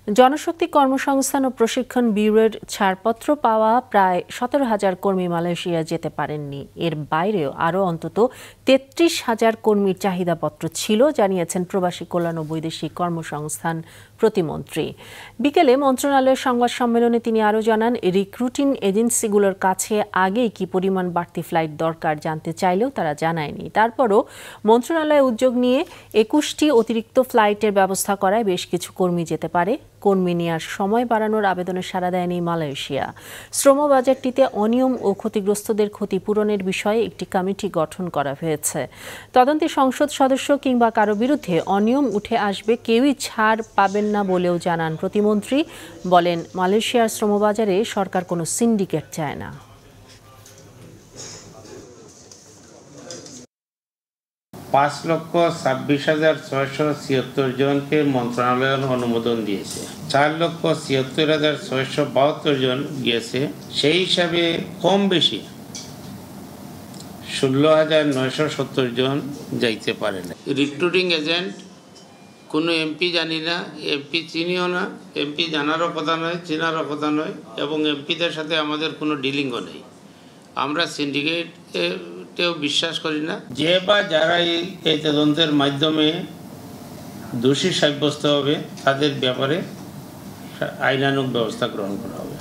জনশক্তি কর্মসংস্থান ও প্রশিক্ষণ ব্যুরোর ছাড়পত্র পাওয়া প্রায় 17,000 কর্মী মালয়েশিয়া যেতে পারেননি। এর বাইরেও আরও অন্তত 33,000 কর্মীর চাহিদাপত্র ছিল, জানিয়েছেন প্রবাসী কল্যাণ ও বৈদেশিক কর্মসংস্থান প্রতিমন্ত্রী। বিকেলে মন্ত্রণালয়ের সংবাদ সম্মেলনে তিনি আরও জানান, রিক্রুটিং এজেন্সিগুলোর কাছে আগেই কি পরিমাণ বাড়তি ফ্লাইট দরকার জানতে চাইলেও তারা জানায়নি। তারপরও মন্ত্রণালয় উদ্যোগ নিয়ে 21টি অতিরিক্ত ফ্লাইটের ব্যবস্থা করায় বেশ কিছু কর্মী যেতে পারে। কর্মী নেওয়ার সময় বাড়ানোর আবেদনে সাড়া দেয়নি মালয়েশিয়া। শ্রম বাজারটিতে অনিয়ম ও ক্ষতিগ্রস্তদের ক্ষতিপূরণের বিষয়ে একটি কমিটি গঠন করা হয়েছে। তদন্তে সংসদ সদস্য কিংবা কারো বিরুদ্ধে অনিয়ম উঠে আসবে কেউই ছাড় পাবেন না বলেও জানান প্রতিমন্ত্রী। বলেন, মালয়েশিয়ার শ্রমবাজারে সরকার কোনো সিন্ডিকেট চায় না। 5,26,676 জনকে মন্ত্রণালয় অনুমোদন দিয়েছে। 4,76,672 জন গিয়েছে। সেই হিসাবে কম বেশি 16,970 জন যাইতে পারে না। রিক্রুটিং এজেন্ট কোনো এমপি জানি না, এমপি চিনিও না, এমপি জানারও কথা নয়, চেনারও কথা নয়, এবং এমপিদের সাথে আমাদের কোনো ডিলিংও নেই। আমরা সিন্ডিকেটেও বিশ্বাস করি না। যে বা যারা এই তদন্তের মাধ্যমে দোষী সাব্যস্ত হবে তাদের ব্যাপারে আইনানুগ ব্যবস্থা গ্রহণ করা হবে।